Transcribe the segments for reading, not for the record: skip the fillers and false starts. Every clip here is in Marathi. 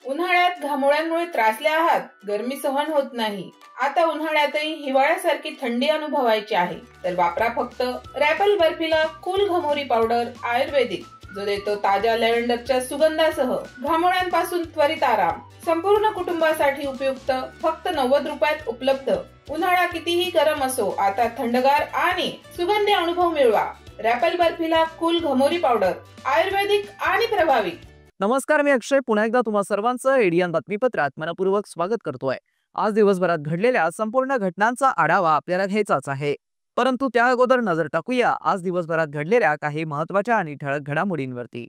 उन्हाळ्यात घामोळ्यांमुळे त्रासले आहात, गरमी सहन होत नाही, आता उन्हाळ्यातही हिवाळ्यासारखी थंडी अनुभवायची आहे, तर वापरा फक्त रॅपल बर्फिला कूल घमोरी पावडर आयुर्वेदिक, जो देतो ताज्या लॅव्हेंडरच्या सुगंधासह घामोळ्यांपासून त्वरित आराम. संपूर्ण कुटुंबासाठी उपयुक्त, फक्त 90 रुपयात उपलब्ध. उन्हाळा कितीही गरम असो, आता थंडगार आणि सुगंधी अनुभव मिळवा. रॅपल बर्फिला कूल घमोरी पावडर आयुर्वेदिक आणि प्रभावी. नमस्कार, मी अक्षय पुन्हा एकदा तुम्हा सर्वांचं एडियन बातमीपत्रात मनपूर्वक स्वागत करतोय. आज दिवसभरात घडलेल्या संपूर्ण घटनांचा आढावा आपल्याला घ्यायचाच आहे, परंतु त्या अगोदर नजर टाकूया आज दिवसभरात घडलेल्या काही महत्त्वाच्या आणि ठळक घडामोडींवरती.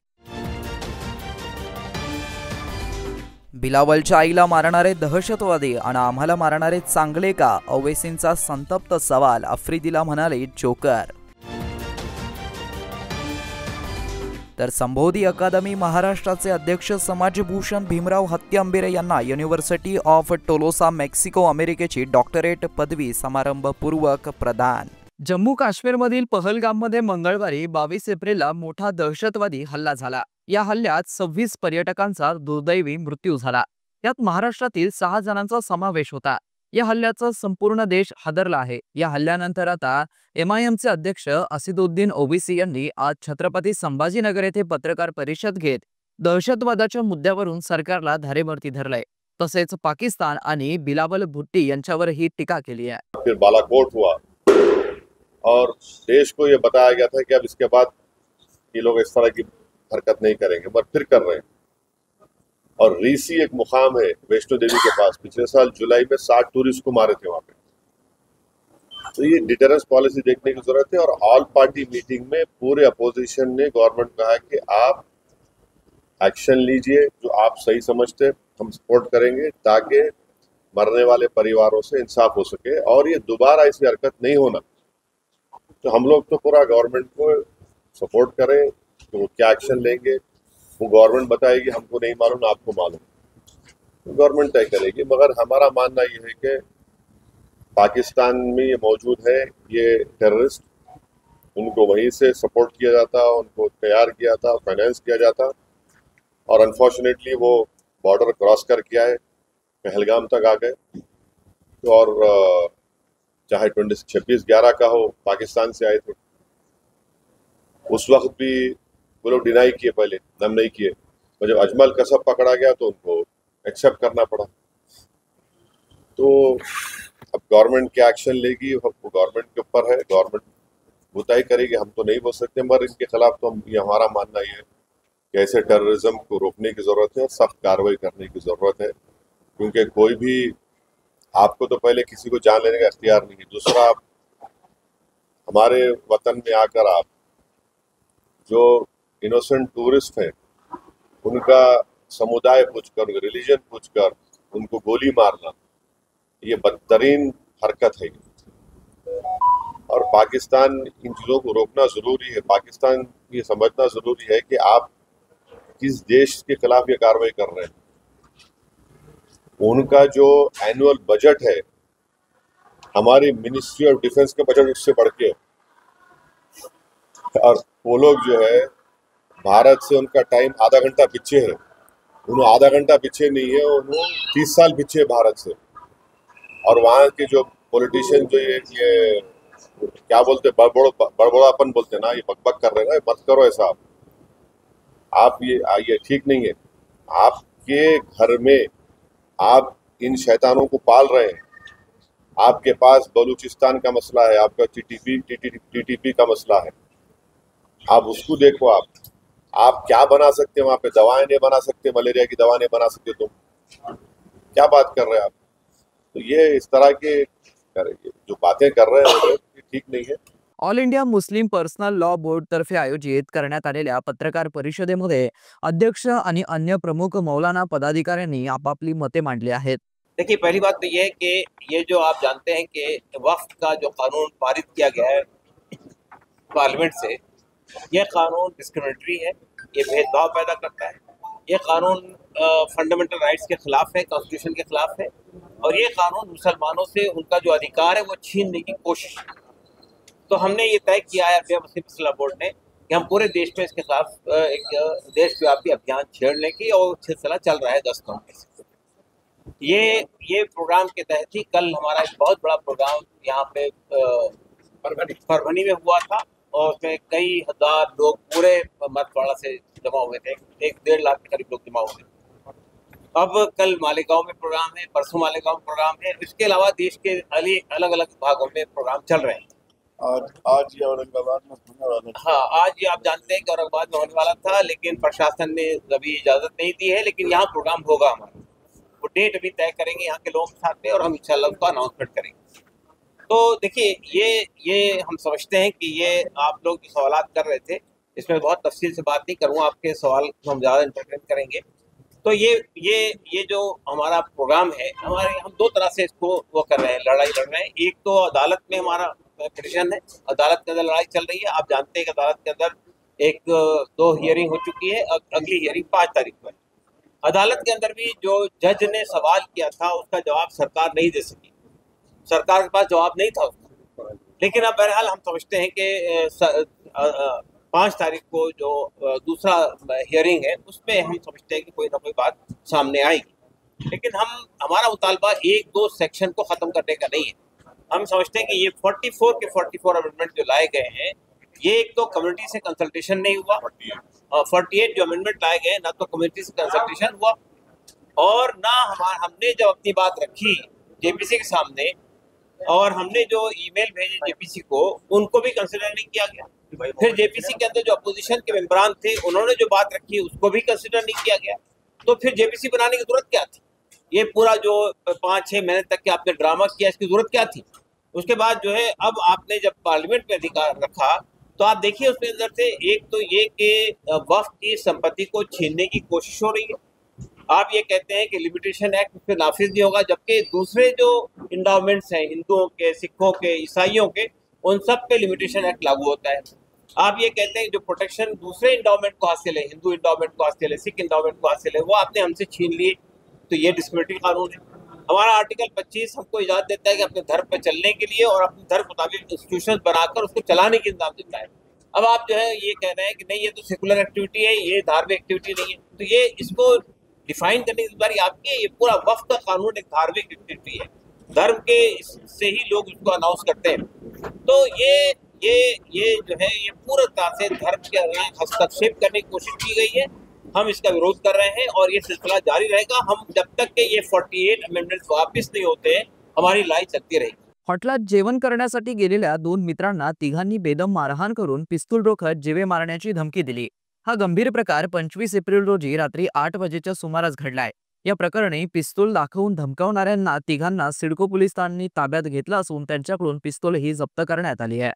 बिलावलच्या आईला मारणारे दहशतवादी आणि आम्हाला मारणारे चांगले का? ओवैसींचा संतप्त सवाल. आफ्रिदीला म्हणाले जोकर. तर संबोधी अकादमी महाराष्ट्राचे अध्यक्ष समाजभूषण भीमराव हत्यांबेरे यांना युनिव्हर्सिटी ऑफ टोलोसा मेक्सिको अमेरिकेची डॉक्टरेट पदवी समारंभपूर्वक प्रदान. जम्मू काश्मीरमधील पहलगाममध्ये मंगळवारी 22 एप्रिलला मोठा दहशतवादी हल्ला झाला. या हल्ल्यात 26 पर्यटकांचा दुर्दैवी मृत्यू झाला. यात महाराष्ट्रातील 6 जणांचा समावेश होता. या हल्ल्याचा संपूर्ण देश हादरला आहे. या हल्ल्यानंतर आता MIMचे अध्यक्ष असदुद्दीन ओवैसी यांनी आज छत्रपती संभाजीनगर येथे पत्रकार परिषद घेत दहशतवादाच्या मुद्द्यावरून सरकारला धारेवरती धरलंय. तसेच पाकिस्तान आणि बिलावल भुट्टी यांच्यावर ही टीका केली आहे. फिर बालाकोट हुआ और देश को ये बताया गया था कि अब इसके बाद ये लोग इस तरह की हरकत नहीं करेंगे, पर फिर कर रहे हैं. और रीसी एक मुकाम है वैष्णो देवी के पास, पिछले साल जुलाई में 60 टूरिस्ट को मारे थे वहां पे. तो ये डिटरेंस पॉलिसी देखने की जरूरत है. और ऑल पार्टी मीटिंग में पूरे अपोजिशन ने गवर्नमेंट कहा कि आप एक्शन लीजिए, जो आप सही समझते हम सपोर्ट करेंगे, ताकि मरने वाले परिवारों से इंसाफ हो सके और ये दोबारा ऐसी हरकत नहीं होना. तो हम लोग तो पूरा गवर्नमेंट को सपोर्ट करें, तो वो क्या एक्शन लेंगे वो गवर्नमेंट बताएगी, हमको नहीं मालूम, आपको मालूम, तो गवर्नमेंट तय करेगी. मगर हमारा मानना ये है कि पाकिस्तान में ये मौजूद है, ये टेररिस्ट, उनको वहीं से सपोर्ट किया जाता, उनको तैयार किया था, फाइनेंस किया जाता, और अनफॉर्चुनेटली वो बॉर्डर क्रॉस करके आए, पहलगाम तक आ गए. तो और चाहे 26/11 का हो, पाकिस्तान से आए थे, उस वक्त भी वो लोग डिनाई किए, पहले हम नहीं किए. और जब अजमल कसब पकड़ा गया तो उनको एक्सेप्ट करना पड़ा. तो अब गवर्नमेंट क्या एक्शन लेगी वो गवर्नमेंट के ऊपर है, गवर्नमेंट वो तय करेगी, हम तो नहीं बोल सकते. मगर इनके खिलाफ तो ये हमारा मानना ये है कि ऐसे टेररिज्म को रोकने की जरूरत है, सख्त कार्रवाई करने की जरूरत है. क्योंकि कोई भी, आपको तो पहले किसी को जान लेने का इख्तियार नहीं है, दूसरा हमारे वतन में आकर आप जो इनोसेंट टूरिस्ट हैं उनका समुदाय पूछकर, रिलीजन पूछकर उनको गोली मारना, ये बदतरीन हरकत है. और पाकिस्तान इन चीज़ों को रोकना ज़रूरी है. पाकिस्तान ये समझना ज़रूरी है कि आप किस देश के खिलाफ ये कार्रवाई कर रहे हैं. उनका जो एनुअल बजट है, हमारी ministry of defence K budget उससे बढ़ के, और वो लोग जो है भारत से उनका टाइम आधा घंटा पीछे है. उन्होंने आधा घंटा पीछे नहीं है, उन्होंने 30 साल पीछे है भारत से. और वहाँ के जो पॉलिटिशियन जो ये क्या बोलते, बड़बड़ापन बोलते ना, ये बकबक कर रहे हैं ना, मत करो ऐसा. आप ये ठीक नहीं है. आपके घर में आप इन शैतानों को पाल रहे हैं. आपके पास बलूचिस्तान का मसला है, आपका TTP का मसला है, आप उसको देखो. आप क्या बना सकते हैं वहाँ पे? दवाएं नहीं बना सकते, मलेरिया की दवा नहीं बना सकते, तुम क्या बात कर रहे हैं आप? तो ये इस तरह के जो बातें कर रहे हैं ये ठीक नहीं है. All India Muslim personal law board तर्फे आयोजित करण्यात आलेल्या पत्रकार परिषदेमध्ये अध्यक्ष आणि अन्य प्रमुख मौलाना पदाधिकाऱ्यांनी आपापली मते मांडली आहेत. देखिए, पहली बात तो ये है कि ये जो आप जानते हैं कि वक्फ का जो कानून पारित किया गया है पार्लियामेंट से, ये कानून डिस्क्रिमिनेटरी है, ये भेदभाव पैदा करता है, ये कानून फंडामेंटल राइट्स के खिलाफ है, कॉन्स्टिट्यूशन के खिलाफ है, और ये कानून मुसलमानों से उनका जो अधिकार है वो छीनने की कोशिश है। तो हमने ये तय किया है अरबिया मुस्लिम इस्लाह बोर्ड ने कि हम पूरे देश में इसके खिलाफ एक देशव्यापी अभियान छेड़ने की, और सिलसिला चल रहा है 10 नवंबर से। ये प्रोग्राम के तहत ही कल हमारा एक बहुत बड़ा प्रोग्राम यहाँ पे परभनी में हुआ था, और उसमें कई हजार लोग पूरे मरवाड़ा से जमा हुए थे, 1-1.5 लाख के करीब लोग जमा हुए थे। अब कल मालेगांव में प्रोग्राम है, परसों मालेगांव में प्रोग्राम है, इसके अलावा देश के अलग अलग भागों में प्रोग्राम चल रहे हैं। आज ये औरंगाबाद में होने वाला था। हाँ, आज ये आप जानते हैं कि औरंगाबाद में होने वाला था, लेकिन प्रशासन ने अभी इजाजत नहीं दी है, लेकिन यहाँ प्रोग्राम होगा हमारा। वो डेट अभी तय करेंगे यहाँ के लोगों के साथ में, और हम इंशाल्लाह उसका अनाउंसमेंट करेंगे। तो देखिए, ये हम समझते हैं कि ये आप लोग जो सवाल कर रहे थे, इसमें बहुत तफसील से बात नहीं करूँगा, आपके सवाल को हम ज़्यादा इंटरप्रेट करेंगे। तो ये जो हमारा प्रोग्राम है, हम 2 तरह से इसको वो कर रहे हैं, लड़ाई लड़ रहे हैं। एक तो अदालत में हमारा पिटीशन है, अदालत के अंदर लड़ाई चल रही है। आप जानते हैं कि अदालत के अंदर 2 हियरिंग हो चुकी है, अगली हियरिंग 5 तारीख को है। अदालत के अंदर भी जो जज ने सवाल किया था उसका जवाब सरकार नहीं दे सकी, सरकार के पास जवाब नहीं था उसका। लेकिन अब बहरहाल हम समझते हैं कि 5 तारीख को जो दूसरा हियरिंग है उसमें हम समझते हैं कि कोई ना कोई बात सामने आएगी। लेकिन हमारा मुतालबा 1-2 सेक्शन को ख़त्म करने का नहीं है। हम समझते हैं कि ये 44 के 44 अमेंडमेंट जो लाए गए हैं, ये एक तो कम्युनिटी से कंसल्टेशन नहीं हुआ, 48 जो अमेंडमेंट लाए गए ना तो कम्युनिटी से कंसल्टेशन हुआ, और ना हमने जब अपनी बात रखी जेपीसी के सामने और हमने जो ईमेल भेजे जेपीसी को, उनको भी कंसिडर नहीं किया गया। फिर जेपीसी के अंदर जो अपोजिशन के मेंबरान थे उन्होंने जो बात रखी उसको भी कंसिडर नहीं किया गया। तो फिर जेपीसी बनाने की जरूरत क्या थी? ये पूरा जो 5-6 महीने तक के आपने ड्रामा किया, इसकी जरूरत क्या थी? उसके बाद जो है अब आपने जब पार्लियामेंट में अधिकार रखा तो आप देखिए उसके अंदर से एक तो ये कि वक्फ की संपत्ति को छीनने की कोशिश हो रही है। आप ये कहते हैं कि लिमिटेशन एक्ट उस पर नाफिज नहीं होगा, जबकि दूसरे जो इंडाउमेंट्स हैं हिंदुओं के, सिखों के, ईसाइयों के, उन सब पे लिमिटेशन एक्ट लागू होता है। आप ये कहते हैं जो प्रोटेक्शन दूसरे इंडाउमेंट को हासिल है, हिंदू इंडाउमेंट को हासिल है, सिख इंडाउमेंट को हासिल है, वो आपने हमसे छीन लिए, तो ये डिस्क्रिमिनेटरी कानून है। हमारा आर्टिकल 25 हमको इजाजत देता है कि अपने धर्म पर चलने के लिए और अपने धर्म मुताबिक इंस्टीट्यूशन बनाकर उसको चलाने की इंतजाम देता है। अब आप जो है ये कह रहे हैं कि नहीं ये तो सेकुलर एक्टिविटी है, ये धार्मिक एक्टिविटी नहीं है, तो ये इसको डिफाइन करने की जिम्मेदारी आपकी है। ये पूरा वक्फ का कानून एक धार्मिक एक्टिविटी है, धर्म के से ही लोग इसको अनाउंस करते हैं। तो ये जो है ये पूरा तरह से धर्म के हस्तक्षेप करने की कोशिश की गई है। हम इसका विरोध कर रहे हैं और ये सिलसिला जारी रहेगा। हम जब तक के ये 48 अमेंडमेंट्स वापस नहीं होते हमारी लड़ाई चलती रहेगी। हॉटेलात जेवण करण्यासाठी गेलेल्या 2 मित्रांना तिघांनी बेदम मारहाण करून पिस्तूल रोखत जीवे मारण्याची धमकी दिली। हा गंभीर प्रकार 25 एप्रिल रोजी रात्री 8 वाजेच्या सुमारास घडलाय। या प्रकरणी पिस्तूल दाखवून धमकावणाऱ्यांना तिघांना सिडको पोलिसांनी ताब्यात घेतलं असून त्यांच्याकडून पिस्तूलही जप्त करण्यात आली आहे।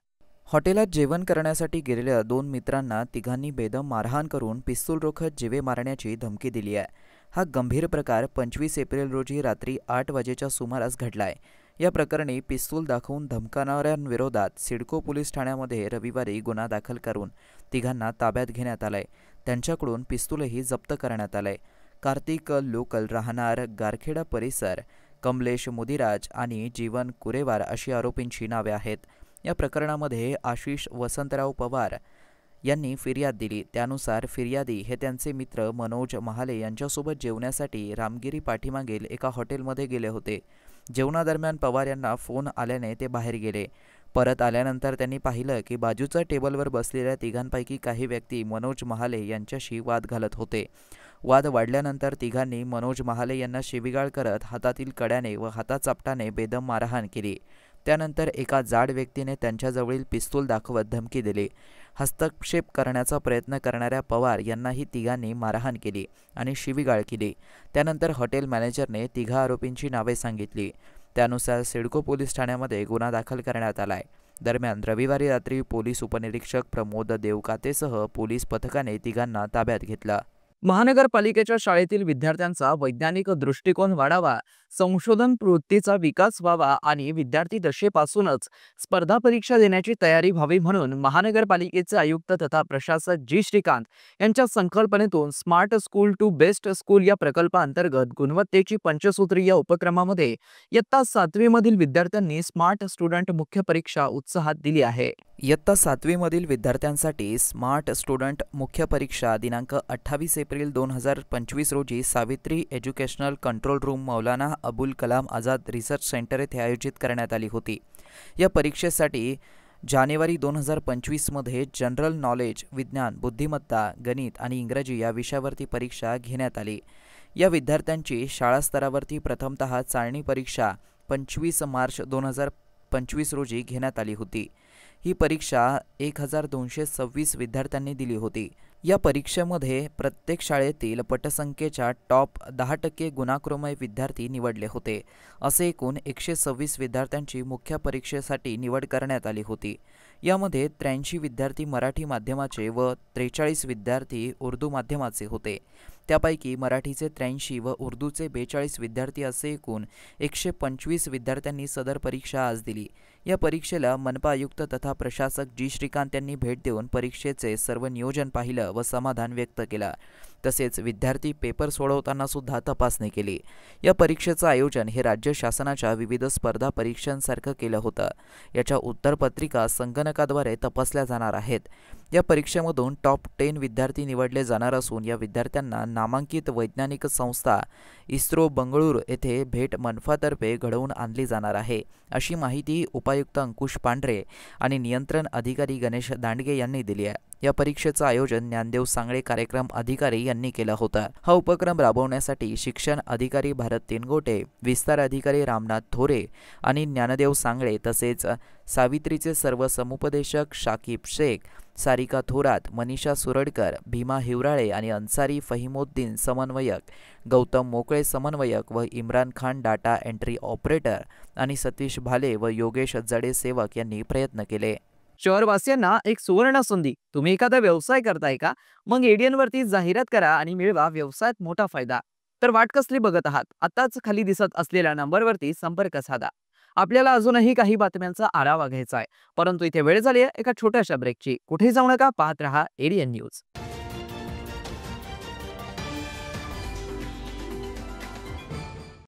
हॉटेलात जेवण करण्यासाठी गेलेल्या 2 मित्रांना तिघांनी बेदम मारहाण करून पिस्तूल रोखत जीवे मारण्याची धमकी दिली आहे। हा गंभीर प्रकार 25 एप्रिल रोजी रात्री 8 वाजेच्या सुमारास घडलाय। या प्रकरणी पिस्तूल दाखवून धमकावणाऱ्यांविरोधात सिडको पोलीस ठाण्यामध्ये रविवारी गुन्हा दाखल करून तिघांना ताब्यात घेण्यात आलाय। त्यांच्याकडून पिस्तूलही जप्त करण्यात आलंय। कार्तिक लोकल राहणार गारखेडा परिसर, कमलेश मुदिराज आणि जीवन कुरेवार अशी आरोपींची नावे आहेत। या प्रकरणामध्ये आशिष वसंतराव पवार यांनी फिर्याद दिली। त्यानुसार फिर्यादी हे त्यांचे मित्र मनोज महाले यांच्यासोबत जेवण्यासाठी रामगिरी पाठीमागील एका हॉटेलमध्ये गेले होते। जेवणादरम्यान पवार यांना फोन आल्याने ते बाहेर गेले। परत आल्यानंतर त्यांनी पाहिलं की बाजूच्या टेबलवर बसलेल्या तिघांपैकी काही व्यक्ती मनोज महाले यांच्याशी वाद घालत होते। वाद वाढल्यानंतर तिघांनी मनोज महाले यांना शिवीगाळ करत हातातील कड्याने व हाताचापटाने बेदम मारहाण केली। त्यानंतर एका जाड व्यक्तीने त्यांच्याजवळील पिस्तूल दाखवत धमकी दिली। हस्तक्षेप करण्याचा प्रयत्न करणाऱ्या पवार यांनाही तिघांनी मारहाण केली आणि शिवीगाळ केली। त्यानंतर हॉटेल मॅनेजरने तिघा आरोपींची नावे सांगितली। त्यानुसार सिडको पोलीस ठाण्यामध्ये गुन्हा दाखल करण्यात आलाय। दरम्यान रविवारी रात्री पोलीस उपनिरीक्षक प्रमोद देवकातेसह पोलीस पथकाने तिघांना ताब्यात घेतला। महानगरपालिकेच्या शाळेतील विद्यार्थ्यांचा वैज्ञानिक दृष्टिकोन वाढावा, संशोधन प्रवृत्तीचा विकास व्हावा आणि विद्यार्थी दशेपासूनच स्पर्धा परीक्षा देण्याची तयारी व्हावी म्हणून महानगरपालिकेचे आयुक्त तथा प्रशासक जी श्रीकांत यांच्या संकल्पनेतून smart school to best school या प्रकल्पाअंतर्गत गुणवत्तेची पंचसूत्री या उपक्रमामध्ये इयत्ता 7वी मधील विद्यार्थ्यांनी स्मार्ट स्टुडंट मुख्य परीक्षा उत्साहात दिली आहे। इयत्ता 7वी मधील विद्यार्थ्यांसाठी स्मार्ट स्टुडंट मुख्य परीक्षा दिनांक 28 एप्रिल 2025 रोजी Savitri educational control room Maulana Abul Kalam Azad research centre येथे आयोजित करण्यात आली होती। या परीक्षेसाठी जानेवारी 2025 मध्ये जनरल नॉलेज, विज्ञान, बुद्धिमत्ता, गणित आणि इंग्रजी या विषयावरती परीक्षा घेण्यात आली। या विद्यार्थ्यांची शाळा स्तरावरती प्रथमतः चाळणी परीक्षा 25 मार्च 2025 रोजी घेण्यात आली होती। ही परीक्षा 1226 विद्यार्थ्यांनी दिली होती। या परीक्षेमध्ये प्रत्येक शाळेतील पटसंख्येच्या टॉप 10% गुणाक्रमय विद्यार्थी निवडले होते। असे एकूण 126 विद्यार्थ्यांची मुख्य परीक्षेसाठी निवड करण्यात आली होती। यामध्ये 83 विद्यार्थी मराठी माध्यमाचे व 43 विद्यार्थी उर्दू माध्यमाचे होते। त्यापैकी मराठीचे 83 व उर्दूचे 42 विद्यार्थी असे एकूण 125 विद्यार्थ्यांनी सदर परीक्षा आज दिली। या परीक्षेला मनपा आयुक्त तथा प्रशासक जी श्रीकांत यांनी भेट देऊन परीक्षेचे सर्व नियोजन पाहिलं व समाधान व्यक्त केला। तसेच विद्यार्थी पेपर सोडवताना सुद्धा तपासणी केली। या परीक्षेचं आयोजन हे राज्य शासनाच्या विविध स्पर्धा परीक्षांसारखं केलं होतं। याच्या उत्तरपत्रिका संगणकाद्वारे तपासल्या जाणार आहेत। या परीक्षेमधून टॉप 10 विद्यार्थी निवडले जाणार असून या विद्यार्थ्यांना नामांकित वैज्ञानिक संस्था इस्रो बंगळुरू येथे भेट मनपातर्फे घडवून आणली जाणार आहे, अशी माहिती उपायुक्त अंकुश पांढरे आणि नियंत्रण अधिकारी गणेश दांडगे यांनी दिली आहे। या परीक्षेचं आयोजन ज्ञानदेव सांगळे कार्यक्रम अधिकारी यांनी केला होता। हा उपक्रम राबवण्यासाठी शिक्षण अधिकारी भारत तेनगोटे, विस्तार अधिकारी रामनाथ थोरे आणि ज्ञानदेव सांगळे तसेच सावित्रीचे सर्व समुपदेशक शाकिब शेख, सारिका थोरात, मनीषा सुरडकर, भीमा हिवराळे आणि अन्सारी फहिमोद्दीन समन्वयक, गौतम मोकळे समन्वयक व Imran Khan data entry operator आणि सतीश भाले व योगेश जडे सेवक यांनी प्रयत्न केले। शहरवासियांना एक सुवर्ण संधी। तुम्ही एखादा व्यवसाय करताय का? मग एडीएन वरती जाहिरात करा आणि मिळवा व्यवसायात मोठा फायदा। तर वाट कसली बघत आहात? आताच खाली दिसत असलेल्या नंबरवरती संपर्क साधा। आपल्याला अजूनही काही बातम्यांचा आढावा घ्यायचा आहे, परंतु इथे वेळ झाली आहे एका छोट्याशा ब्रेकची। कुठे जाऊ नका, पाहत रहा एडीएन न्यूज।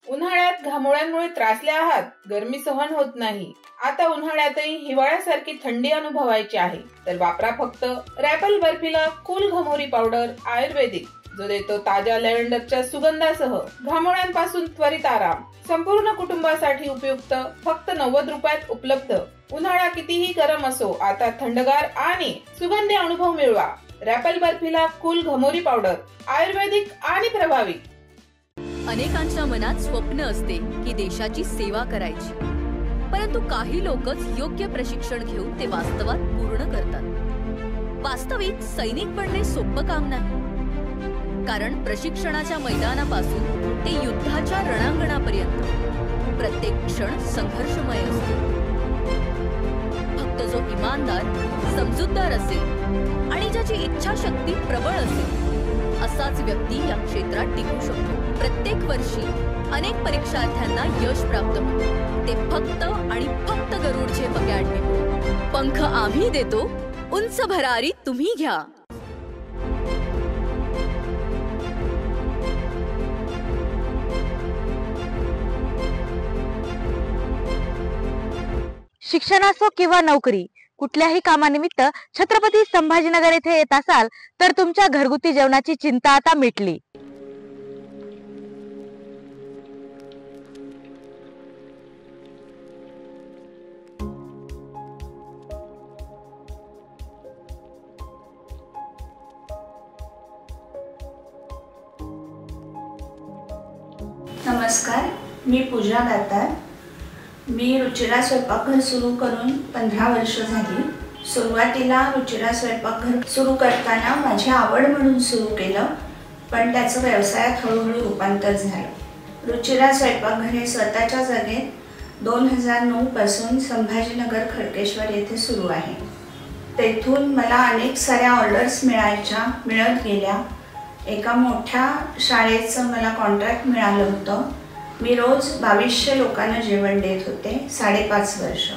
उन्हाळ्यात घामोळ्यांमुळे त्रासले आहात, गरमी सहन होत नाही, आता उन्हाळ्यातही हिवाळ्यासारखी थंडी अनुभवायची आहे, तर वापरा फक्त रॅपल बर्फिला कूल घमोरी पावडर आयुर्वेदिक, जो देतो ताज्या लॅव्हेंडरच्या सुगंधासह घामोळ्यांपासून त्वरित आराम। संपूर्ण कुटुंबासाठी उपयुक्त, फक्त 90 रुपयात उपलब्ध। उन्हाळा कितीही गरम असो, आता थंडगार आणि सुगंधी अनुभव मिळवा। रॅपल बर्फिला कूल घमोरी पावडर आयुर्वेदिक आणि प्रभावी। अनेकांच्या मनात स्वप्न असते की देशाची सेवा करायची, परंतु काही लोकच योग्य प्रशिक्षण घेऊन ते वास्तवात पूर्ण करतात। वास्तविक सैनिक बनणे सोपं काम नाही, कारण प्रशिक्षणाच्या मैदानापासून ते युद्धाच्या रणांगणापर्यंत प्रत्येक क्षण संघर्षमय असतो। फक्त जो इमानदार, समजूतदार असेल आणि ज्याची इच्छाशक्ती प्रबळ असेल असाच व्यक्ती या क्षेत्रात टिकू शकतो। प्रत्येक वर्षी अनेक परीक्षार्थ्यांना यश प्राप्त होते, ते फक्त आणि फक्त गरुड झेप अकॅडमी। पंख आम्ही देतो, उंच भरारी तुम्ही घ्या। शिक्षण असो किंवा नोकरी, कुठल्याही कामानिमित्त छत्रपती संभाजीनगर येथे येत असाल तर तुमच्या घरगुती जेवणाची चिंता आता मिटली। नमस्कार, मी पूजा दातार। मी रुचिरा स्वयंपाकघर सुरू करून 15 वर्ष झाली। सुरुवातीला रुचिरा स्वयंपाकघर सुरू करताना माझी आवड म्हणून सुरू केलं, पण त्याचं व्यवसायात हळूहळू रूपांतर झालं। रुचिरा स्वयंपाकघर हे स्वतःच्या जागेत 2009 पासून संभाजीनगर खडकेश्वर येथे सुरू आहे। तेथून मला अनेक साऱ्या ऑर्डर्स मिळत गेल्या एका मोठ्या शाळेचं मला कॉन्ट्रॅक्ट मिळालं होतं. मी रोज 2200 लोकांना जेवण देत होते 5.5 वर्ष.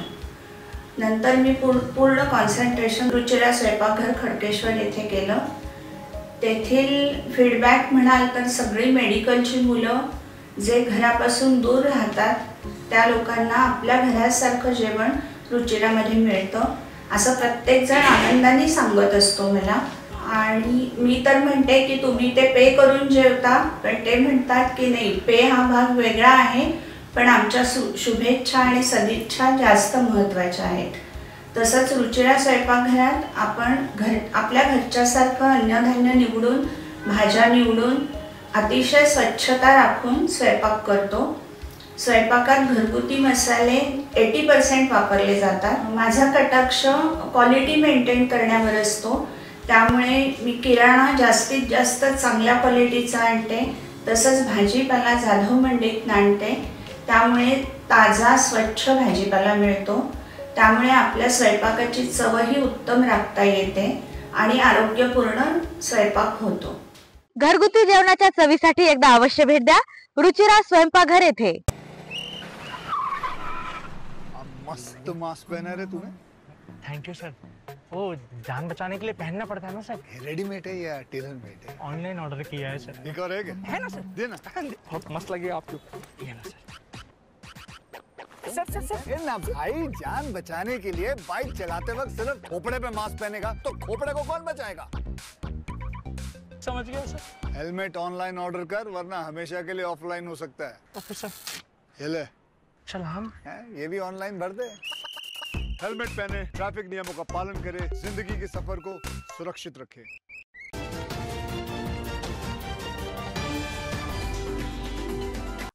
नंतर मी पूर्ण कॉन्सन्ट्रेशन रुचिरा स्वयंपाकघर खडकेश्वर येथे केलं. तेथील फीडबॅक म्हणाल तर सगळी मेडिकलची मुलं जे घरापासून दूर राहतात त्या लोकांना आपल्या घरासारखं जेवण रुचिरामध्ये मिळतं असं प्रत्येकजण आनंदाने सांगत असतो मला. आणि मी तर म्हणते की तुम्ही ते पे करून जेवता, पण ते म्हणतात की नाही, पे हा भाग वेगळा आहे, पण आमच्या शुभेच्छा आणि सदिच्छा जास्त महत्त्वाच्या आहेत. तसंच रुचिरा स्वयंपाकघरात आपण आपल्या घरच्यासारखं अन्नधान्य निवडून, भाज्या निवडून, अतिशय स्वच्छता राखून स्वयंपाक करतो. स्वयंपाकात घरगुती मसाले 80% वापरले जातात. माझा कटाक्ष क्वालिटी मेंटेन करण्यावर असतो, त्यामुळे मी किराणा जास्तीत जास्त चांगल्या क्वालिटीचा आणते. तसंच भाजीपाला जाधव मंडईत आणते, त्यामुळे ताजा स्वच्छ भाजीपाला मिळतो. त्यामुळे आपल्या स्वयंपाकाची चवही उत्तम राखता येते आणि आरोग्यपूर्ण स्वयंपाक होतो. घरगुती जेवणाच्या चवीसाठी एकदा अवश्य भेट द्या रुचिरा स्वयंपाकघर येथे. मस्त मास्क पहना है तूने. Thank you sir. वो जान बचाने के लिए पहनना पड़ता है ना सर. रेडीमेड है या टेलर मेड है? ऑनलाइन ऑर्डर किया है सर. एक और है ना सर. देना. बहुत मस्त लगे आपको. ये ना सर. सर ना भाई, जान बचाने के लिए बाइक चलाते वक्त सिर्फ खोपड़े पे मास्क पहनेगा तो खोपड़े को कौन बचाएगा? समझ गया सर. हेलमेट ऑनलाइन ऑर्डर कर, वरना हमेशा के लिए ऑफलाइन हो सकता है. Okay sir. ये ले. चल हम ये भी ऑनलाइन भर दे. हेलमेट पहने, ट्रैफिक नियमों का पालन करे, जिंदगी के सफर को सुरक्षित रखे.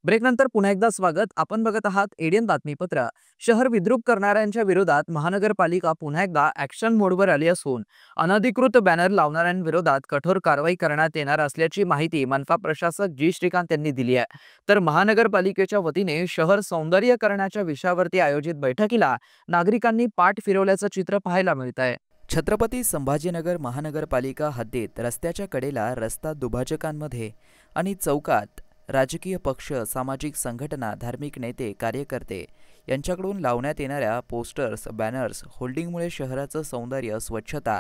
ब्रेकनंतर पुन्हा एकदा स्वागत. आपण बघत आहात एडियन बातमीपत्र. शहर विद्रूप करणाऱ्यांच्या विरोधात महानगरपालिका पुन्हा एकदा ऍक्शन मोडवर आली असून अनधिकृत बॅनर लावणाऱ्यांविरोधात कठोर कारवाई करण्यात येणार असल्याची माहिती मनपा प्रशासक जी श्रीकांत यांनी दिली आहे. तर महानगरपालिकेच्या वतीने शहर सौंदर्यीकरणाच्या विषयावरती आयोजित बैठकीला नागरिकांनी पाठ फिरवल्याचं चित्र पाहायला मिळत आहे. छत्रपती संभाजीनगर महानगरपालिका हद्दीत रस्त्याच्या कडेला रस्ता दुभाजकांमध्ये आणि चौकात राजकीय पक्ष, सामाजिक संघटना, धार्मिक नेते, कार्यकर्ते यांच्याकडून लावण्यात येणाऱ्या पोस्टर्स, बॅनर्स, होल्डिंगमुळे शहराचं सौंदर्य, स्वच्छता,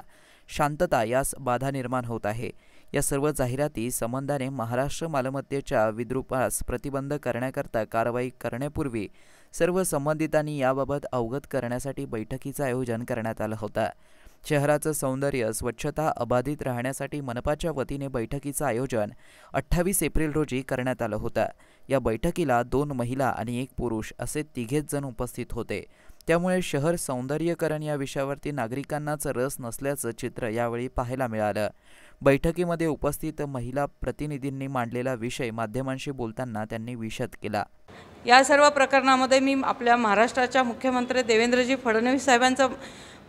शांतता यास बाधा निर्माण होत आहे. या सर्व जाहिराती संबंधाने महाराष्ट्र मालमत्तेच्या विद्रूपास प्रतिबंध करण्याकरता कारवाई करण्यापूर्वी सर्व संबंधितांनी याबाबत अवगत करण्यासाठी बैठकीचं आयोजन करण्यात आलं होतं. शहराचं सौंदर्य, स्वच्छता अबाधित राहण्यासाठी मनपाच्या वतीने बैठकीचं आयोजन 28 एप्रिल रोजी करण्यात आलं होतं. या बैठकीला 2 महिला आणि 1 पुरुष असे 3 जण उपस्थित होते. त्यामुळे शहर सौंदर्यीकरण या विषयावरती नागरिकांनाच रस नसल्याचं चित्र यावेळी पाहायला मिळालं. बैठकीमध्ये उपस्थित महिला प्रतिनिधींनी मांडलेला विषय माध्यमांशी बोलताना त्यांनी विशद केला. या सर्व प्रकरणामध्ये मी आपल्या महाराष्ट्राच्या मुख्यमंत्री देवेंद्रजी फडणवीस साहेबांचं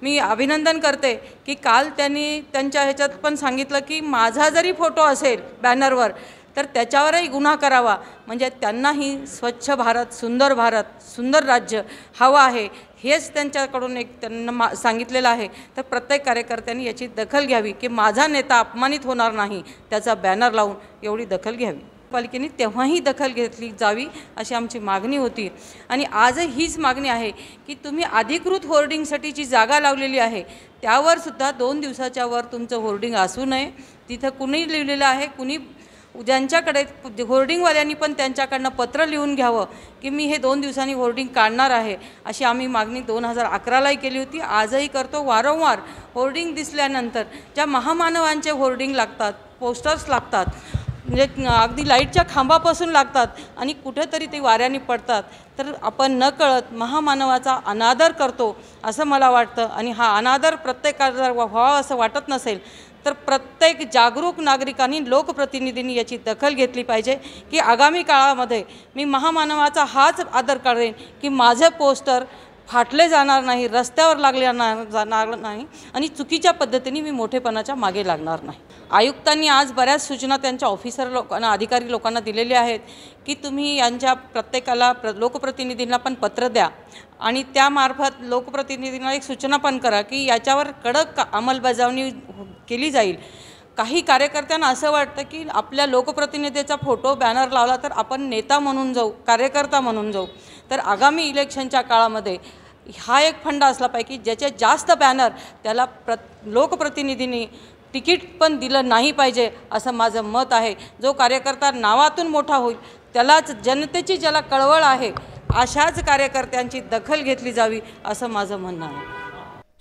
मी अभिनंदन करते की काल त्यांनी त्यांच्या ह्याच्यात पण सांगितलं की माझा जरी फोटो असेल बॅनरवर तर त्याच्यावरही गुन्हा करावा. म्हणजे त्यांनाही स्वच्छ भारत, सुंदर राज्य हवं आहे हेच त्यांच्याकडून एक त्यांना सांगितलेलं आहे. तर प्रत्येक कार्यकर्त्यांनी याची दखल घ्यावी की माझा नेता अपमानित होणार नाही त्याचा बॅनर लावून एवढी दखल घ्यावी. पालिकेने तेव्हाही दखल घेतली जावी अशी आमची मागणी होती. आणि आजही हीच मागणी आहे की तुम्ही अधिकृत होर्डिंगसाठी जी जागा लावलेली आहे त्यावर सुद्धा 2 दिवसाच्या वर तुमचं होर्डिंग असू नये. तिथं कुणी लिहिलेलं आहे, कुणी ज्यांच्याकडे होर्डिंगवाल्यांनी पण त्यांच्याकडनं पत्र लिहून घ्यावं की मी हे 2 दिवसांनी होर्डिंग काढणार आहे अशी आम्ही मागणी 2011लाही केली होती. आजही करतो. वारंवार होर्डिंग दिसल्यानंतर ज्या महामानवांचे होर्डिंग लागतात, पोस्टर्स लागतात, म्हणजे अगदी लाईटच्या खांबापासून लागतात आणि कुठेतरी ते वाऱ्याने पडतात, तर आपण नकळत महामानवाचा अनादर करतो असं मला वाटतं. आणि हा अनादर प्रत्येकाला जर व्हावा असं वाटत नसेल तर प्रत्येक जागरूक नागरिकांनी, लोकप्रतिनिधींनी याची दखल घेतली पाहिजे की आगामी काळामध्ये मी महामानवाचा हाच आदर करेन की माझे पोस्टर फाटले जाणार नाही, रस्त्यावर लागले जाणार नाही आणि चुकीच्या पद्धतीने मी मोठेपणाच्या मागे लागणार नाही. आयुक्तांनी आज बऱ्याच सूचना त्यांच्या ऑफिसर लोकांना, अधिकारी लोकांना दिलेल्या आहेत की तुम्ही यांच्या प्रत्येकाला लोकप्रतिनिधींना पण पत्र द्या आणि त्यामार्फत लोकप्रतिनिधींना एक सूचना पण करा की याच्यावर कडक अंमलबजावणी केली जाईल. काही कार्यकर्त्यांना असं वाटतं की आपल्या लोकप्रतिनिधीचा फोटो बॅनर लावला तर आपण नेता म्हणून जाऊ, कार्यकर्ता म्हणून जाऊ. तर आगामी इलेक्शनच्या काळामध्ये हा एक फंडा असला पाहिजे की ज्याचे जास्त बॅनर त्याला लोकप्रतिनिधींनी तिकीट पण दिलं नाही पाहिजे असं माझं मत आहे. जो कार्यकर्ता नावातून मोठा होईल त्यालाच जनतेची ज्याला कळवळ आहे अशाच कार्यकर्त्यांची दखल घेतली जावी असं माझं म्हणणं आहे.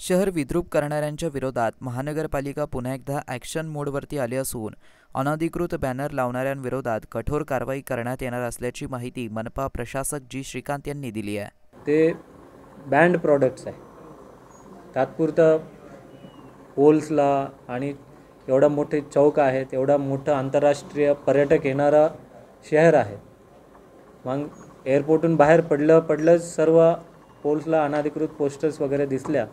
शहर विद्रूप करणाऱ्यांच्या विरोधात महानगरपालिका पुन्हा एकदा ॲक्शन मोडवरती आली असून अनधिकृत बॅनर लावणाऱ्यांविरोधात कठोर कारवाई करण्यात येणार असल्याची माहिती मनपा प्रशासक जी श्रीकांत यांनी दिली आहे. ते बँड प्रॉडक्ट्स आहे, तात्पुरतं पोल्सला आणि एवढा मोठे चौक आहेत, एवढा मोठं आंतरराष्ट्रीय पर्यटक येणारा शहर आहे. मग एअरपोर्टून बाहेर पडलंच सर्व पोल्सला अनधिकृत पोस्टर्स वगैरे दिसल्या,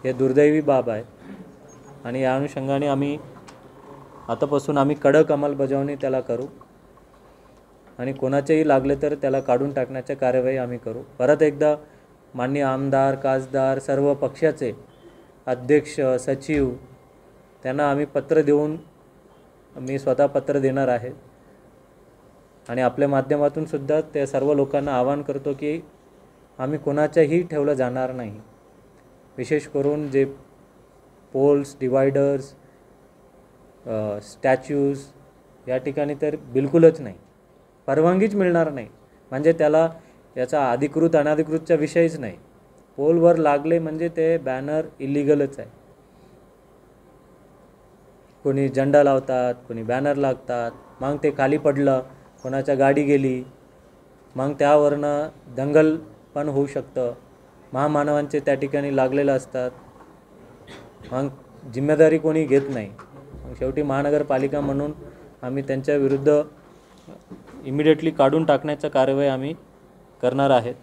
हे दुर्दैवी बाब आहे. आणि या अनुषंगाने आतापासून कडक अंमलबजावणी त्याला करू आणि कोणाचेही लागले तर त्याला काढून टाकण्याची कार्यवाही आम्ही करू. परत एकदा माननीय आमदार, खासदार, सर्व पक्षाचे अध्यक्ष, सचिव त्यांना आम्ही पत्र देऊन मी स्वतः पत्र देणार आहे आणि आपल्या माध्यमातून सुद्धा त्या सर्व लोकांना आवाहन करतो की आम्ही कोणाच्याही ठेवलं जाणार नाही. विशेष करून जे पोल्स, डिवायडर्स, स्टॅच्यूज या ठिकाणी तर बिलकुलच नाही, परवानगीच मिळणार नाही. म्हणजे त्याला याचा अधिकृत अनधिकृतचा विषयच नाही. पोलवर लागले म्हणजे ते बॅनर इलिगलच आहे. कोणी झेंडा लावतात, कोणी बॅनर लागतात, मग ते खाली पडलं, कोणाच्या गाडी गेली, मग त्यावरनं दंगल पण होऊ शकतं. महामानवांचे त्या ठिकाणी लागलेलं असतात, मग जिम्मेदारी कोणी घेत नाही. मग शेवटी महानगरपालिका म्हणून आम्ही त्यांच्या विरुद्ध इमिडिएटली काढून टाकण्याचा कार्यवाही आम्ही करणार आहेत.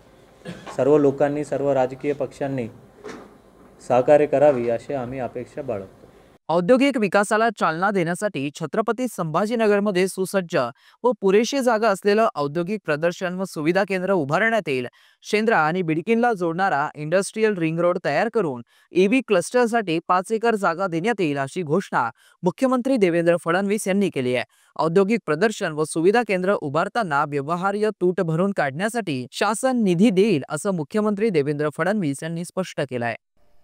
सर्व लोकांनी, सर्व राजकीय पक्षांनी सहकार्य करावी अशी आम्ही अपेक्षा बाळगतो. औद्योगिक विकासाला चालना देण्यासाठी छत्रपती संभाजीनगरमध्ये सुसज्ज व पुरेशी जागा असलेलं औद्योगिक प्रदर्शन व सुविधा केंद्र उभारण्यात येईल. शेंद्रा आणि बिडकीनला जोडणारा इंडस्ट्रियल रिंग रोड तयार करून ईव्ही क्लस्टरसाठी 5 एकर जागा देण्यात येईल अशी घोषणा मुख्यमंत्री देवेंद्र फडणवीस यांनी केली आहे. औद्योगिक प्रदर्शन व सुविधा केंद्र उभारताना व्यवहार्य तूट भरून काढण्यासाठी शासन निधी देईल असं मुख्यमंत्री देवेंद्र फडणवीस यांनी स्पष्ट केलं आहे.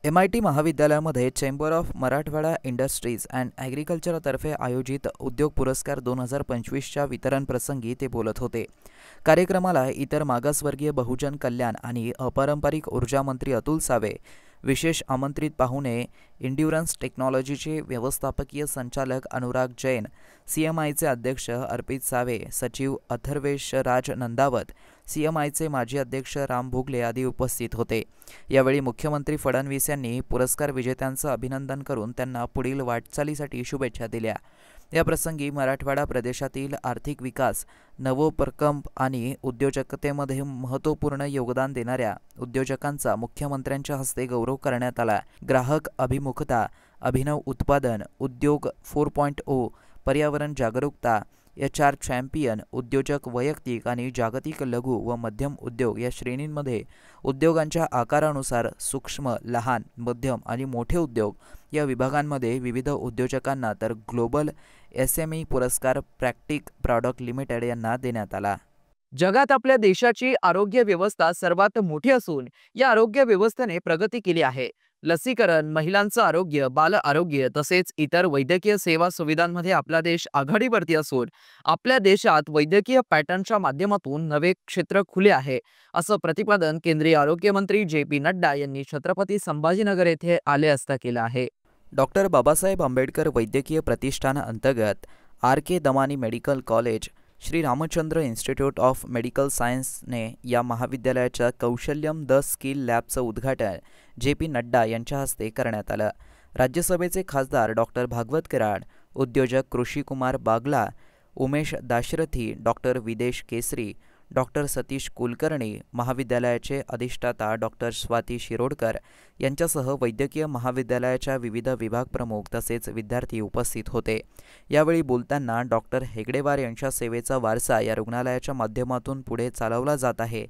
MIT महाविद्यालयामध्ये chamber of Marathwada industries and ॲग्रिकल्चरतर्फे आयोजित उद्योग पुरस्कार 2025च्या वितरण प्रसंगी ते बोलत होते. कार्यक्रमाला इतर मागासवर्गीय, बहुजन कल्याण आणि अपारंपरिक ऊर्जा मंत्री अतुल सावे, विशेष आमंत्रित पाहुणे इंड्युरन्स टेक्नॉलॉजीचे व्यवस्थापकीय संचालक अनुराग जैन, CMIचे अध्यक्ष अर्पित सावे, सचिव अथर्वेश राज नंदावत, CMIचे माजी अध्यक्ष राम भोगले आदी उपस्थित होते. यावेळी मुख्यमंत्री फडणवीस यांनी पुरस्कार विजेत्यांचं अभिनंदन करून त्यांना पुढील वाटचालीसाठी शुभेच्छा दिल्या. या प्रसंगी मराठवाडा प्रदेशातील आर्थिक विकास, नवोपक्रम आणि उद्योजकतेमध्ये महत्त्वपूर्ण योगदान देणाऱ्या उद्योजकांचा मुख्यमंत्र्यांच्या हस्ते गौरव करण्यात आला. ग्राहक अभिमुखता, अभिनव उत्पादन, उद्योग 4.0, पर्यावरण जागरूकता, HR चॅम्पियन, उद्योजक वैयक्तिक आणि जागतिक लघु व मध्यम उद्योग या श्रेणींमध्ये उद्योगांच्या आकारानुसार सूक्ष्म, लहान, मध्यम आणि मोठे उद्योग या विभागांमध्ये विविध उद्योजकांना तर ग्लोबल SME पुरस्कार प्रॅक्टिक प्रॉडक्ट लिमिटेड यांना देण्यात आला. जगात आपल्या देशाची आरोग्य व्यवस्था सर्वात मोठी असून या आरोग्य व्यवस्थेने प्रगती केली आहे. लसीकरण, महिलांचं आरोग्य, बाल आरोग्य तसेच इतर वैद्यकीय सेवा सुविधांमध्ये आपला देश आघाडीवरती असून आपल्या देशात वैद्यकीय पॅटर्नच्या माध्यमातून नवे क्षेत्र खुले आहे असं प्रतिपादन केंद्रीय आरोग्य मंत्री JP नड्डा यांनी छत्रपती संभाजीनगर येथे आले असता केलं आहे. डॉक्टर बाबासाहेब आंबेडकर वैद्यकीय प्रतिष्ठान अंतर्गत RK Damani medical college, Shri Ramchandra institute of medical सायन्सने या महाविद्यालयाच्या कौशल्यम द स्किल लॅबचं उद्घाटन JP नड्डा यांच्या हस्ते करण्यात आलं. राज्यसभेचे खासदार डॉक्टर भागवत कराड, उद्योजक कृषिकुमार बागला, उमेश दाशरथी, डॉक्टर विदेश केसरी, डॉक्टर सतीश कुलकर्णी, महाविद्यालयाचे अधिष्ठाता डॉक्टर स्वाती शिरोडकर यांच्यासह वैद्यकीय महाविद्यालयाच्या विविध विभाग प्रमुख तसेच विद्यार्थी उपस्थित होते. यावेळी बोलताना डॉक्टर हेगडेवार यांच्या सेवेचा वारसा या रुग्णालयाच्या माध्यमातून पुढे चालवला जात आहे.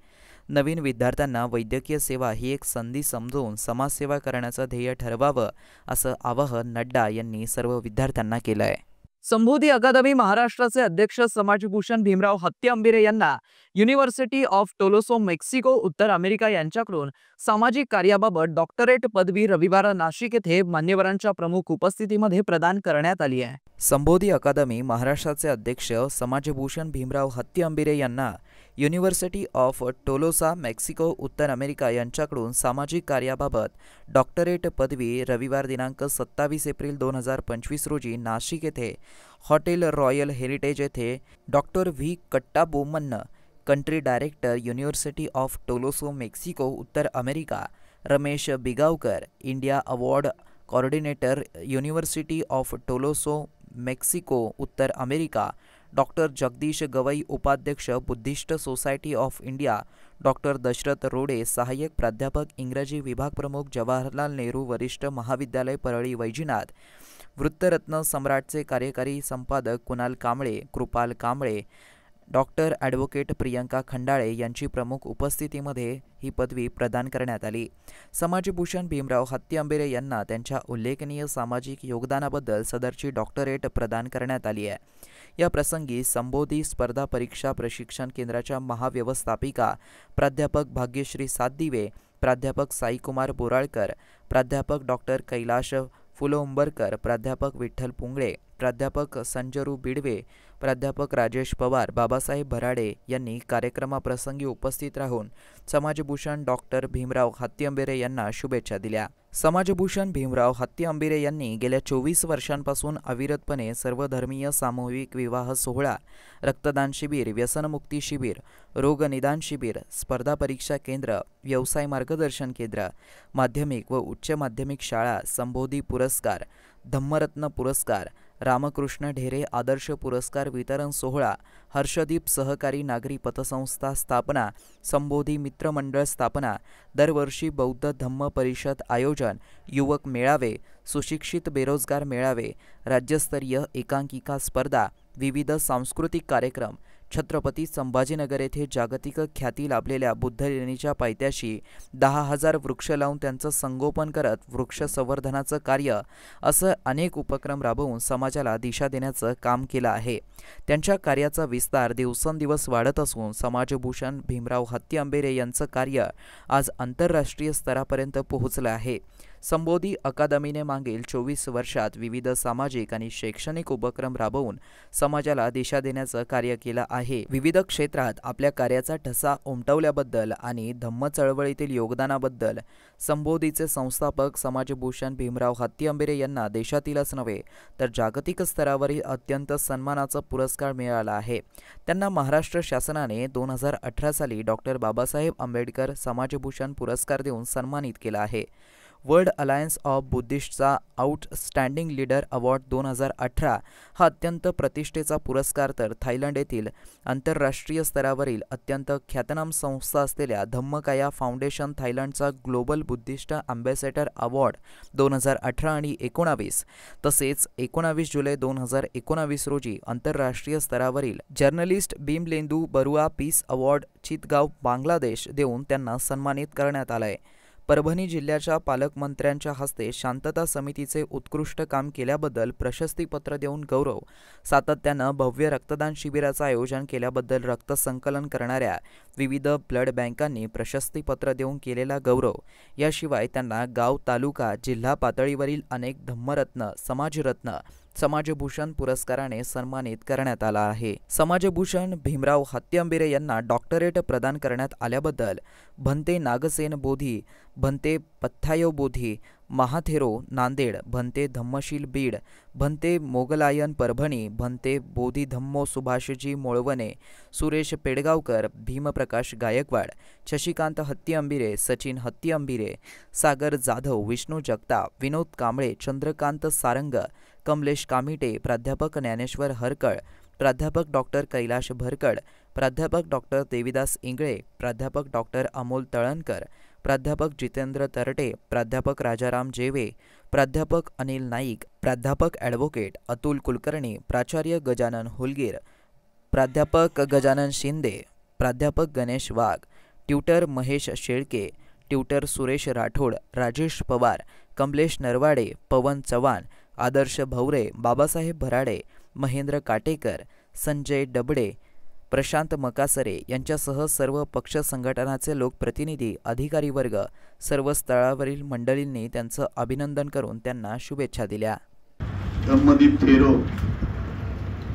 नवीन विद्यार्थ्यांना वैद्यकीय सेवा ही एक संधी समजून समाजसेवा करण्याचं ध्येय ठरवावं, असं आवाहन नड्डा यांनी सर्व विद्यार्थ्यांना केलं आहे. संबोधी अकादमी महाराष्ट्राचे अध्यक्ष समाजभूषण भीमराव हत्तीआंबिरे यांना युनिव्हर्सिटी ऑफ टोलोसा मेक्सिको उत्तर अमेरिका यांच्याकडून सामाजिक कार्याबाबत डॉक्टरेट पदवी रविवार नाशिक येथे मान्यवरांच्या प्रमुख उपस्थितीमध्ये प्रदान करण्यात आली आहे. संबोधी अकादमी महाराष्ट्राचे अध्यक्ष समाजभूषण भीमराव हत्तीआंबिरे यांना युनिव्हर्सिटी ऑफ टोलोसा मेक्सिको उत्तर अमेरिका यांच्याकडून सामाजिक कार्याबाबत डॉक्टरेट पदवी रविवार दिनांक 27 एप्रिल 2025 रोजी नाशिक येथे हॉटेल रॉयल हेरिटेज येथे doctor V Kattaboman, country director university of Tolosa Mexico उत्तर America, Ramesh Bigavkar, India award coordinator university of Tolosa Mexico उत्तर अमेरिका, डॉक्टर जगदीश गवई, उपाध्यक्ष Buddhist society of India, doctor Dashrath Rode, सहाय्यक प्राध्यापक इंग्रजी विभाग प्रमुख जवाहरलाल नेहरू वरिष्ठ महाविद्यालय परळी वैजनाथ, वृत्तरत्न सम्राटचे कार्यकारी संपादक कुणाल कांबळे, कृपाल कांबळे, डॉक्टर ॲडव्होकेट प्रियंका खंडाळे यांची प्रमुख उपस्थितीमध्ये ही पदवी प्रदान करण्यात आली. समाजभूषण भीमराव हत्तीआंबिरे यांना त्यांच्या उल्लेखनीय सामाजिक योगदानाबद्दल सदरची डॉक्टरेट प्रदान करण्यात आली आहे. या प्रसंगी संबोधी स्पर्धा परीक्षा प्रशिक्षण केंद्राच्या महाव्यवस्थापिका प्राध्यापक भाग्यश्री सातदिवे, प्राध्यापक साईकुमार बोराळकर, प्राध्यापक डॉक्टर कैलाश फुलोंबरकर, प्राध्यापक विठ्ठल पुंगळे, प्राध्यापक संजरू बिडवे, प्राध्यापक राजेश पवार, बाबासाहेब भराडे यांनी कार्यक्रमाप्रसंगी उपस्थित राहून समाजभूषण डॉक्टर भीमराव हत्तीआंबिरे यांना शुभेच्छा दिल्या. समाजभूषण भीमराव हत्तीआंबिरे यांनी गेल्या 24 वर्षांपासून अविरतपणे सर्वधर्मीय सामूहिक विवाह सोहळा, रक्तदान शिबिर, व्यसनमुक्ती शिबिर, रोगनिदान शिबिर, स्पर्धा परीक्षा केंद्र, व्यवसाय मार्गदर्शन केंद्र, माध्यमिक व उच्च माध्यमिक शाळा, संबोधी पुरस्कार, धम्मरत्न पुरस्कार, रामकृष्ण ढेरे आदर्श पुरस्कार वितरण सोहळा, हर्षदीप सहकारी नागरी पतसंस्था स्थापना, संबोधी मित्रमंडळ स्थापना, दरवर्षी बौद्ध धम्म परिषद आयोजन, युवक मेळावे, सुशिक्षित बेरोजगार मेळावे, राज्यस्तरीय एकांकिका स्पर्धा, विविध सांस्कृतिक कार्यक्रम, छत्रपती संभाजीनगर येथे जागतिक ख्याती लाभलेल्या बुद्धलेणीच्या पायथ्याशी 10,000 वृक्ष लावून त्यांचं संगोपन करत वृक्ष संवर्धनाचं कार्य, असं अनेक उपक्रम राबवून समाजाला दिशा देण्याचं काम केलं आहे. त्यांच्या कार्याचा विस्तार दिवसेंदिवस वाढत असून समाजभूषण भीमराव हत्तीआंबिरे यांचं कार्य आज आंतरराष्ट्रीय स्तरापर्यंत पोहोचलं आहे. संबोधी अकादमीने मागील 24 वर्षात विविध सामाजिक आणि शैक्षणिक उपक्रम राबवून समाजाला दिशा देण्याचं कार्य केलं आहे. विविध क्षेत्रात आपल्या कार्याचा ठसा उमटवल्याबद्दल आणि धम्म चळवळीतील योगदानाबद्दल संबोधीचे संस्थापक समाजभूषण भीमराव हत्तीआंबिरे यांना देशातीलच नव्हे तर जागतिक स्तरावरील अत्यंत सन्मानाचा पुरस्कार मिळाला आहे. त्यांना महाराष्ट्र शासनाने 2018 साली डॉक्टर बाबासाहेब आंबेडकर समाजभूषण पुरस्कार देऊन सन्मानित केला आहे. वर्ल्ड अलायन्स ऑफ बुद्धिस्टचा आउटस्टँडिंग लीडर अवॉर्ड 2018 हा अत्यंत प्रतिष्ठेचा पुरस्कार, तर थायलंड येथील आंतरराष्ट्रीय स्तरावरील अत्यंत ख्यातनाम संस्था असलेल्या धम्मकाया फाउंडेशन थायलंडचा ग्लोबल बुद्धिस्ट अँबॅसेडर अवॉर्ड 2018 आणि 19, तसेच 19 जुलै 2019 रोजी आंतरराष्ट्रीय स्तरावरील journalist Bhimlendu Barua peace award Chittagong Bangladesh देऊन त्यांना सन्मानित करण्यात आलंय. परभणी जिल्ह्याच्या पालकमंत्र्यांच्या हस्ते शांतता समितीचे उत्कृष्ट काम केल्याबद्दल प्रशस्तीपत्र देऊन गौरव, सातत्यानं भव्य रक्तदान शिबिराचं आयोजन केल्याबद्दल रक्त संकलन करणाऱ्या विविध ब्लड बँकांनी प्रशस्तीपत्र देऊन केलेला गौरव, याशिवाय त्यांना गाव, तालुका, जिल्हा पातळीवरील अनेक धम्मरत्न, समाजरत्न, समाजभूषण पुरस्काराने सन्मानित करण्यात आला आहे. समाजभूषण भीमराव हत्तीआंबिरे यांना डॉक्टरेट प्रदान करण्यात आल्याबद्दल भंते नागसेन बोधी, भंते पथ्यायो बोधी, महाथेरो नांदेड, भंते धम्मशील बीड, भंते मोगलायन परभणी, भंते बोधी धम्मो सुभाषजी मोळवणे, सुरेश पेडगावकर, भीमप्रकाश गायकवाड, शशिकांत हत्तीआंबिरे, सचिन हत्तीआंबिरे, सागर जाधव, विष्णू जगताप, विनोद कांबळे, चंद्रकांत सारंग, कमलेश कामिटे, प्राध्यापक ज्ञानेश्वर हरकळ, प्राध्यापक डॉक्टर कैलाश भरकड, प्राध्यापक डॉक्टर देविदास इंगळे, प्राध्यापक डॉक्टर अमोल तळणकर, प्राध्यापक जितेंद्र तरटे, प्राध्यापक राजाराम जेवे, प्राध्यापक अनिल नाईक, प्राध्यापक ॲडव्होकेट अतुल कुलकर्णी, प्राचार्य गजानन हुलगीर, प्राध्यापक गजानन शिंदे, प्राध्यापक गणेश वाघ, ट्यूटर महेश शेळके, ट्यूटर सुरेश राठोड, राजेश पवार, कमलेश नरवाडे, पवन चव्हाण, आदर्श भवरे, बाबासाहेब भराडे, महेंद्र काटेकर, संजय डबडे, प्रशांत मकासरे यांच्यासह सर्व पक्ष संघटनाचे लोकप्रतिनिधी, अधिकारी वर्ग, सर्व स्थळावरील मंडळींनी त्यांचं अभिनंदन करून त्यांना शुभेच्छा दिल्या. ब्रह्मदीप थेरो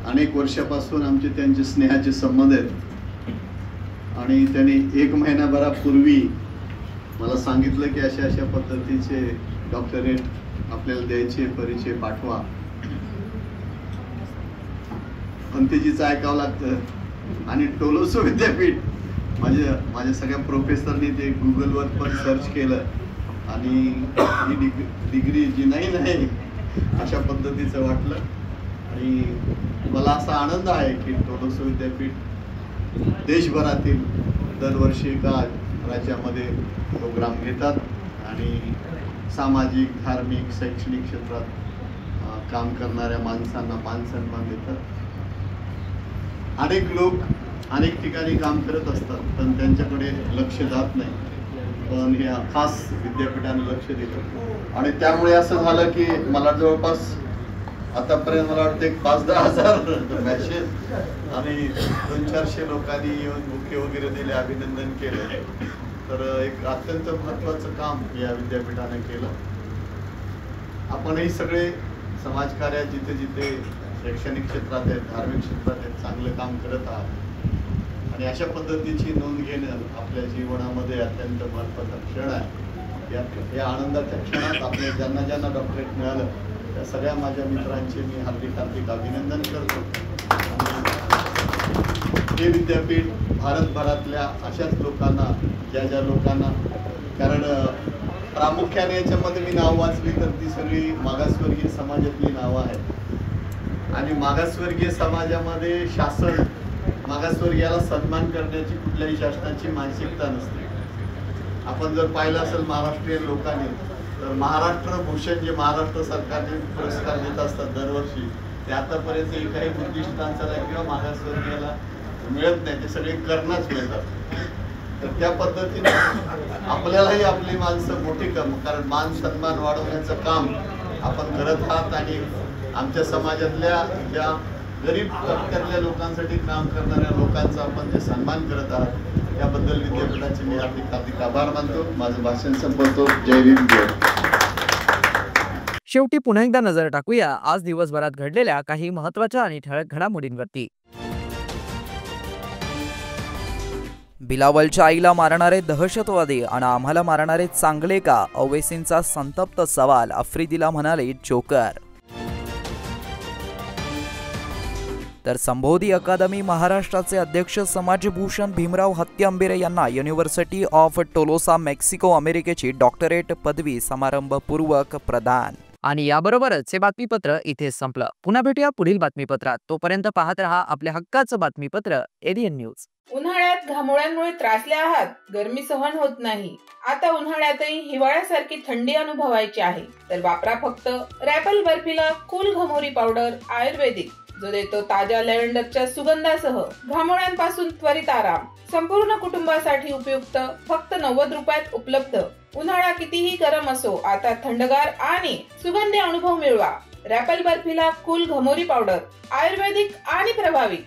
अनेक वर्षापासून आमचे त्यांचे स्नेहाचे संबंध आहेत आणि त्यांनी 1 महिनाभरापूर्वी मला सांगितलं की अशा पद्धतीचे डॉक्टरेट आपल्याला द्यायचे, परिचय पाठवा. पण त्याचीच ऐकावं लागतं आणि टोलोसो विद्यापीठ माझ्या सगळ्या प्रोफेसरनी ते गुगलवर पण सर्च केलं आणि ही डिग्री जी नाही अशा पद्धतीचं वाटलं. आणि मला असा आनंद आहे की टोलोसो विद्यापीठ देशभरातील दरवर्षी एका राज्यामध्ये प्रोग्राम घेतात आणि सामाजिक, धार्मिक, शैक्षणिक क्षेत्रात काम करणाऱ्या माणसांना मान सन्मान देतात. अनेक लोक अनेक ठिकाणी काम करत असतात पण त्यांच्याकडे लक्ष जात नाही, पण ह्या खास विद्यापीठाने लक्ष दिलं आणि त्यामुळे असं झालं की मला जवळपास आतापर्यंत मला वाटतं 5-10 हजार मॅसेज आणि 200-400 लोकांनी येऊन बुके वगैरे दिले, अभिनंदन केलं. तर एक अत्यंत महत्त्वाचं काम या विद्यापीठाने केलं. आपणही सगळे समाजकार्यात जिथे जिथे शैक्षणिक क्षेत्रात आहेत, धार्मिक क्षेत्रात आहेत, चांगलं काम करत आहात आणि अशा पद्धतीची नोंद घेणं आपल्या जीवनामध्ये अत्यंत महत्त्वाचा क्षण आहे. या आनंदाच्या क्षणात आपल्या ज्यांना डॉक्टरेट मिळालं त्या सगळ्या माझ्या मित्रांचे मी हार्दिक अभिनंदन करतो. हे विद्यापीठ भारतभरातल्या अशाच लोकांना, ज्या लोकांना, कारण प्रामुख्याने याच्यामध्ये मी नाव वाचली तर ती सगळी मागासवर्गीय समाजातली नावं आहेत आणि मागासवर्गीय समाजामध्ये शासन मागासवर्गीयाला सन्मान करण्याची कुठल्याही शासनाची मानसिकता नसते. आपण जर पाहिलं असेल महाराष्ट्रीयन लोकांनी तर महाराष्ट्र भूषण जे महाराष्ट्र सरकारने पुरस्कार देत असतात दरवर्षी, ते आतापर्यंत एकही बुद्धिस्टांचा किंवा मागासवर्गीयाला मिळत नाही, ते सगळे कर्णच मिळतात. तर त्या पद्धतीने आपल्यालाही आपली माणसं मोठी कारण मान सन्मान वाढवण्याचं काम आपण करत आहात आणि आमच्या समाजातल्या ज्या गरीब तबक्यातल्या लोकांसाठी काम करणाऱ्या लोकांचा आपण जे सन्मान करत आहात त्याबद्दल विद्यापीठाचे मी हार्दिक आभार मानतो. माझं भाषण संपवतो. जय भीम. शेवटी पुन्हा एकदा नजर टाकूया आज दिवसभरात घडलेल्या काही महत्त्वाच्या आणि ठळक घडामोडींवरती. बिलावलच्या आईला मारणारे दहशतवादी आणि आम्हाला मारणारे चांगले का? ओवैसींचा संतप्त सवाल. आफ्रिदीला म्हणाले जोकर. तर संबोधी अकादमी महाराष्ट्राचे अध्यक्ष समाजभूषण भीमराव हत्यांबेरे यांना युनिव्हर्सिटी ऑफ टोलोसा मेक्सिको अमेरिकेची डॉक्टरेट पदवी समारंभपूर्वक प्रदान. आणि याबरोबरच हे बातमीपत्र इथे संपलं. पुन्हा भेटूया पुढील बातमीपत्रात. तोपर्यंत पाहत रहा आपल्या हक्काचं बातमीपत्र एरियन न्यूज. उन्हाळ्यात घामोळ्यांमुळे त्रासले आहात, गरमी सहन होत नाही, आता उन्हाळ्यातही हिवाळ्यासारखी थंडी अनुभवायची आहे, तर वापरा फक्त रॅपल बर्फीला कूल घमोरी पावडर आयुर्वेदिक, जो देतो ताज्या लॅव्हेंडरच्या सुगंधासह घामोळ्यांपासून त्वरित आराम. संपूर्ण कुटुंबासाठी उपयुक्त, फक्त 90 रुपयात उपलब्ध. उन्हाळा कितीही गरम असो, आता थंडगार आणि सुगंधी अनुभव मिळवा. रॅपल बर्फीला कूल घमोरी पावडर आयुर्वेदिक आणि प्रभावी.